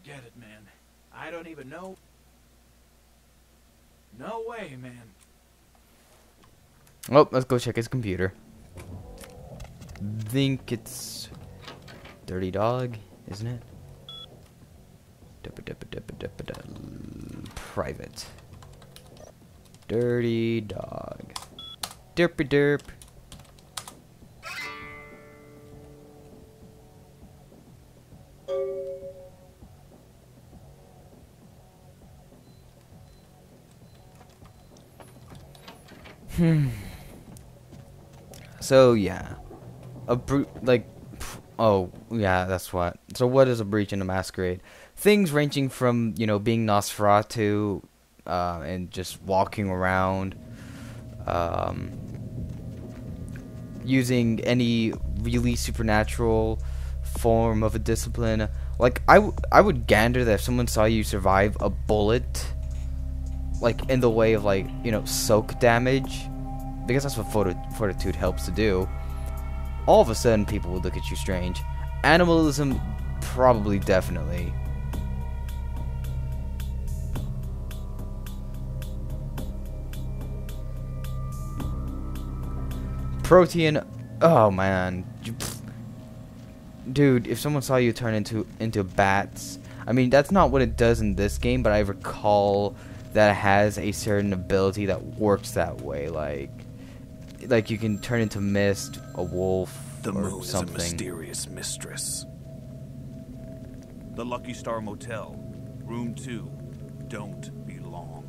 Forget it, man. I don't even know. No way, man. Oh, let's go check his computer. Think it's Dirty Dog, isn't it? Private. Dirty Dog. Derpy derp. So yeah, oh yeah, that's what. So what is a breach in a masquerade? Things ranging from, you know, being Nosferatu, and just walking around, using any really supernatural form of a discipline. Like I would gander that if someone saw you survive a bullet, like in the way of, like, you know, soak damage, because that's what fortitude helps to do, all of a sudden people would look at you strange. Animalism, probably, definitely. Protean, oh man, dude, if someone saw you turn into bats, I mean, that's not what it does in this game, but I recall that it has a certain ability that works that way, like you can turn into mist, a wolf, the or moon something. is a mysterious mistress. The Lucky Star Motel, room 2. Don't be long.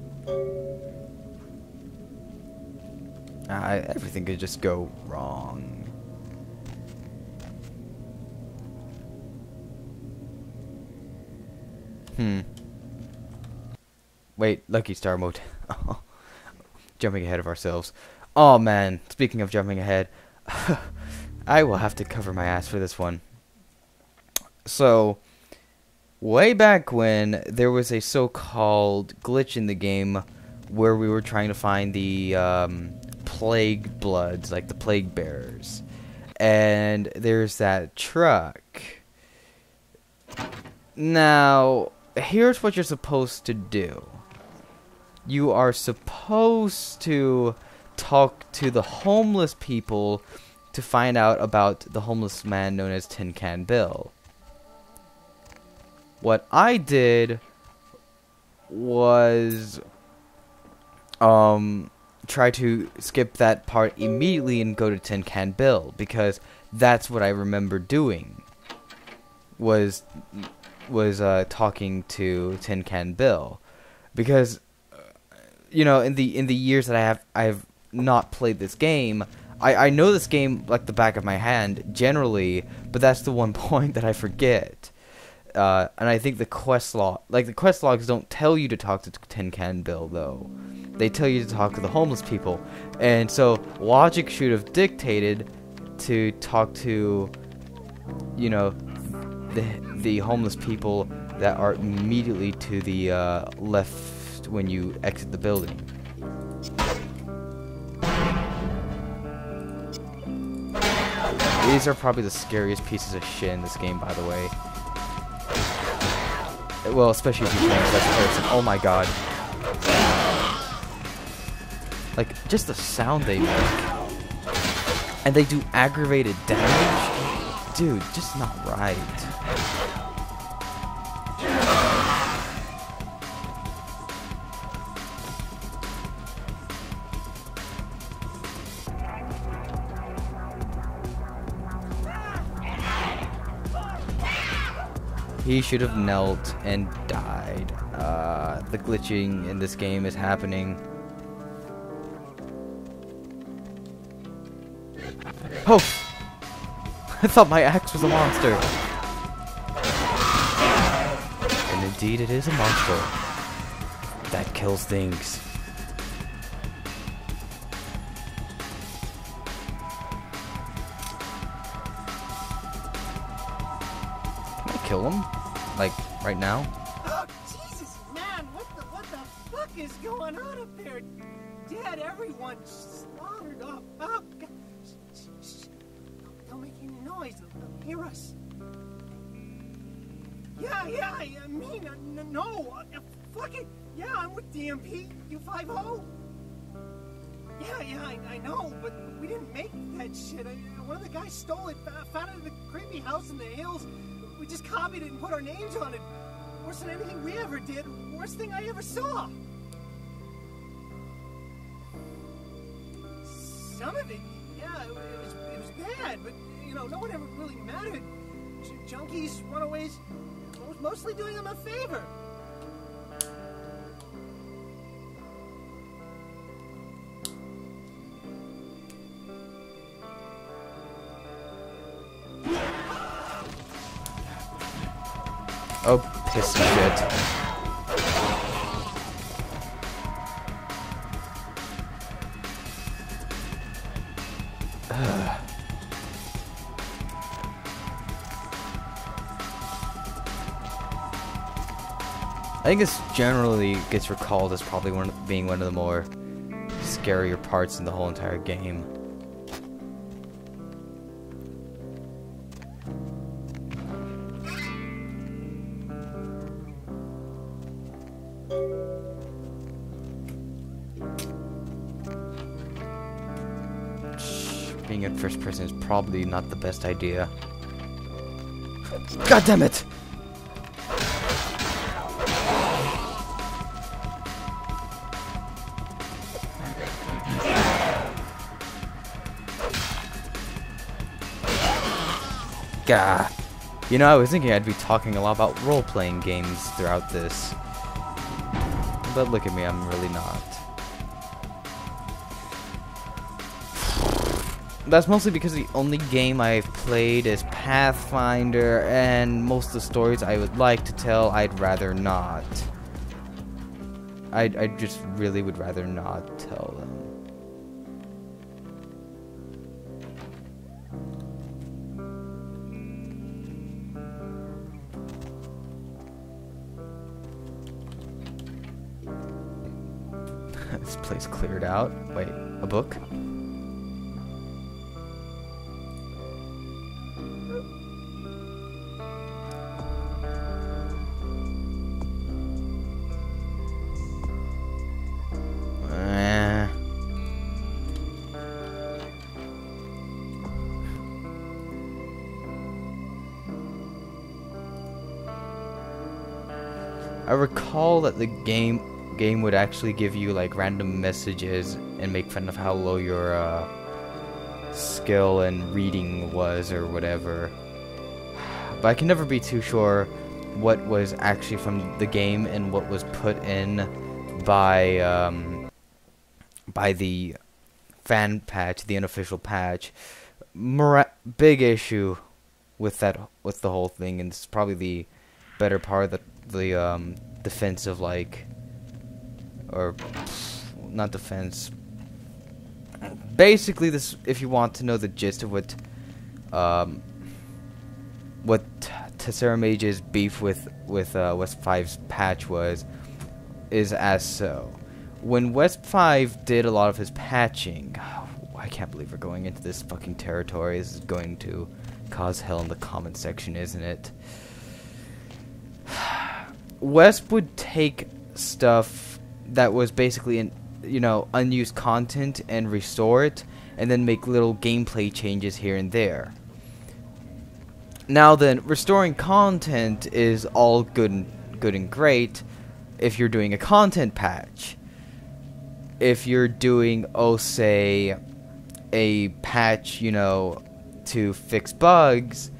Everything could just go wrong. Wait, Lucky Star Motel. Jumping ahead of ourselves. Oh man, speaking of jumping ahead, I will have to cover my ass for this one. So, way back when, there was a so-called glitch in the game where we were trying to find the plague bloods, like the plague bearers. And there's that truck. Now, here's what you're supposed to do. You are supposed to talk to the homeless people to find out about the homeless man known as Tin Can Bill. What I did was try to skip that part immediately and go to Tin Can Bill, because that's what I remember doing, was talking to Tin Can Bill, because you know, in the years that I have not played this game, I know this game like the back of my hand generally, but that's the one point that I forget. And I think the quest logs don't tell you to talk to Tin Can Bill, though. They tell you to talk to the homeless people. And so logic should have dictated to talk to, you know, the homeless people that are immediately to the left when you exit the building. These are probably the scariest pieces of shit in this game, by the way. Well, especially if you play as that person. Oh my god. Like, just the sound they make. And they do aggravated damage? Dude, just not right. He should have knelt and died. The glitching in this game is happening. Oh! I thought my axe was a monster. And indeed it is a monster that kills things. Can I kill him? Like, right now? Oh, Jesus, man! What the fuck is going on up there? Dead, everyone slaughtered up. Oh, God. Shh. Don't make any noise. They'll hear us. Yeah, me mean? No. Fuck it. Yeah, I'm with DMP. You 5-0? Yeah, I know, but we didn't make that shit. One of the guys stole it, found it in the creepy house in the hills. We just copied it and put our names on it. Worse than anything we ever did. Worst thing I ever saw. Some of it, yeah, it was bad, but, you know, no one ever really mattered. Junkies, runaways, mostly doing them a favor. Oh, piss and shit. I think this generally gets recalled as probably being one of the more scarier parts in the whole entire game. Being in first person is probably not the best idea. God damn it! Gah. You know, I was thinking I'd be talking a lot about role-playing games throughout this. But look at me, I'm really not. That's mostly because the only game I've played is Pathfinder, and most of the stories I would like to tell, I'd rather not. I just really would rather not tell them. This place cleared out. Wait, a book? I recall that the game would actually give you like random messages and make fun of how low your skill and reading was or whatever. But I can never be too sure what was actually from the game and what was put in by the fan patch, the unofficial patch. Big issue with the whole thing, and it's probably the better part of the defensive, like, or not defense. Basically, this, if you want to know the gist of what Tessera Mage's beef with West 5's patch is as so. When West 5 did a lot of his patching, I can't believe we're going into this fucking territory. This is going to cause hell in the comment section, isn't it? West would take stuff that was basically unused content and restore it, and then make little gameplay changes here and there. Now then, restoring content is all good and great if you're doing a content patch. If you're doing, say, a patch, to fix bugs,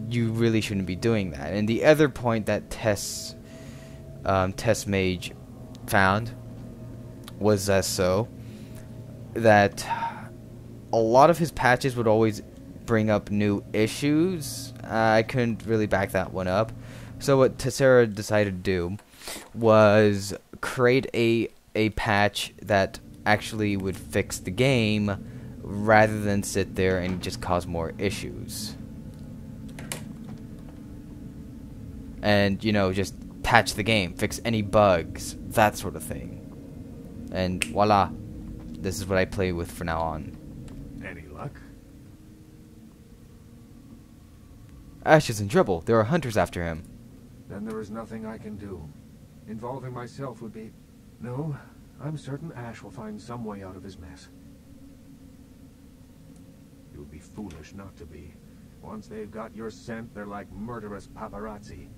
you really shouldn't be doing that. And the other point that Tess Mage found was that a lot of his patches would always bring up new issues. I couldn't really back that one up. So what Tessera decided to do was create a patch that actually would fix the game rather than sit there and just cause more issues. And, just patch the game, fix any bugs, that sort of thing. And voila, this is what I play with from now on. Any luck? Ash is in trouble. There are hunters after him. then there is nothing I can do. Involving myself would be... No, I'm certain Ash will find some way out of his mess. You would be foolish not to be. Once they've got your scent, they're like murderous paparazzi.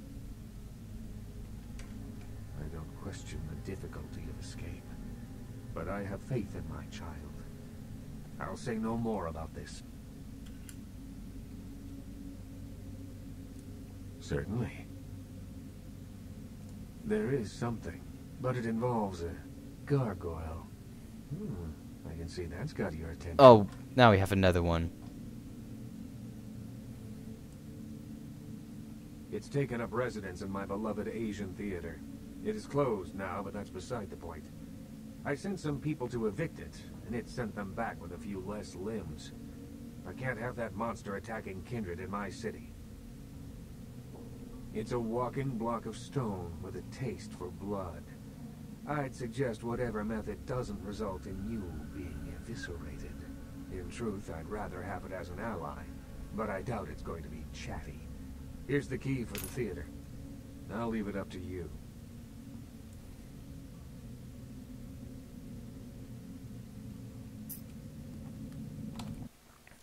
I don't question the difficulty of escape, but I have faith in my child. I'll say no more about this. Certainly. There is something, but it involves a gargoyle. I can see that's got your attention. Oh, now we have another one. It's taken up residence in my beloved Asian theater. It is closed now, but that's beside the point. I sent some people to evict it, and it sent them back with a few less limbs. I can't have that monster attacking kindred in my city. It's a walking block of stone with a taste for blood. I'd suggest whatever method doesn't result in you being eviscerated. In truth, I'd rather have it as an ally, but I doubt it's going to be chatty. Here's the key for the theater. I'll leave it up to you.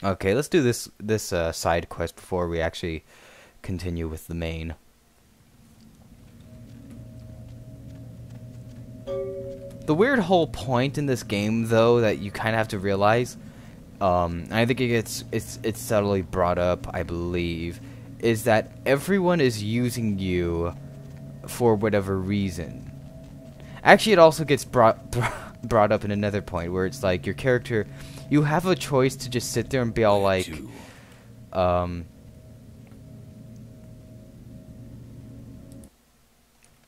Okay, let's do this side quest before we actually continue with the main. The weird whole point in this game, though, that you kind of have to realize, I think it's subtly brought up, I believe, is that everyone is using you for whatever reason. Actually, it also gets brought up in another point where it's like your character, you have a choice to just sit there and be all like,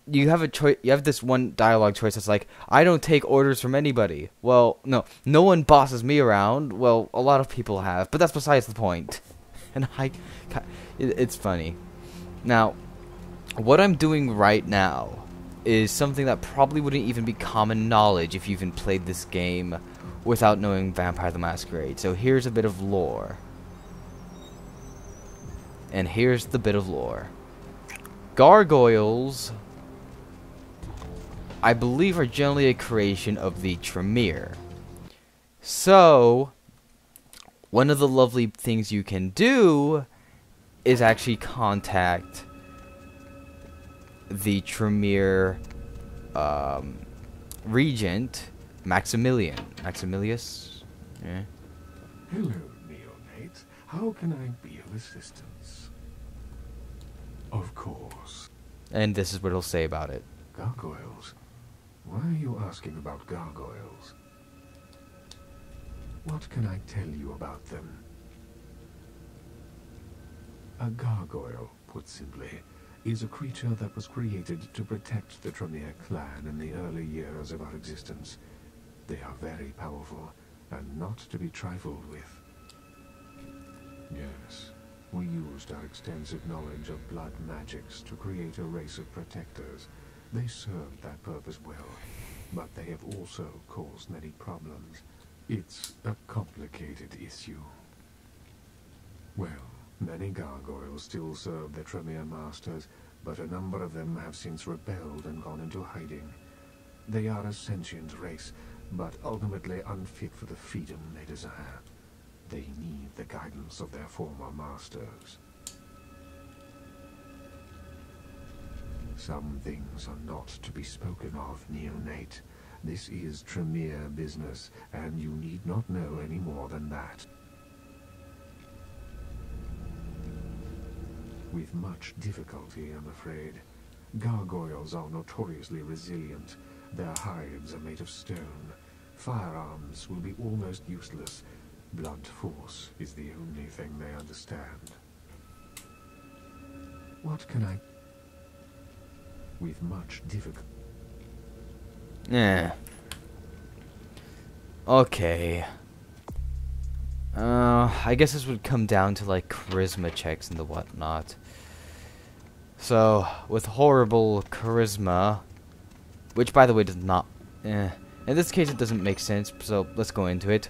you have a choice. You have this one dialogue choice that's like, I don't take orders from anybody. Well, no one bosses me around. Well, a lot of people have, but that's besides the point. And it's funny. Now, what I'm doing right now is something that probably wouldn't even be common knowledge if you even played this game without knowing Vampire the Masquerade. So here's a bit of lore. And here's the bit of lore. Gargoyles, I believe, are generally a creation of the Tremere. So, one of the lovely things you can do is actually contact the Tremere regent, Maximilius? Yeah. Hello, neonate. How can I be of assistance? Of course. And this is what he'll say about it. Gargoyles? Why are you asking about gargoyles? What can I tell you about them? A gargoyle, put simply, is a creature that was created to protect the Tremere clan in the early years of our existence. They are very powerful, and not to be trifled with. Yes, we used our extensive knowledge of blood magics to create a race of protectors. They served that purpose well, but they have also caused many problems. It's a complicated issue. Well, many gargoyles still serve their Tremere masters, but a number of them have since rebelled and gone into hiding. They are a sentient race, but ultimately unfit for the freedom they desire. They need the guidance of their former masters. Some things are not to be spoken of, neonate. This is Tremere business, and you need not know any more than that. With much difficulty, I'm afraid. Gargoyles are notoriously resilient. Their hides are made of stone. Firearms will be almost useless. Blunt force is the only thing they understand. What can I... With much difficulty... Yeah. Okay. I guess this would come down to like charisma checks and the whatnot. So, with horrible charisma, which by the way does not... in this case it doesn't make sense, so let's go into it.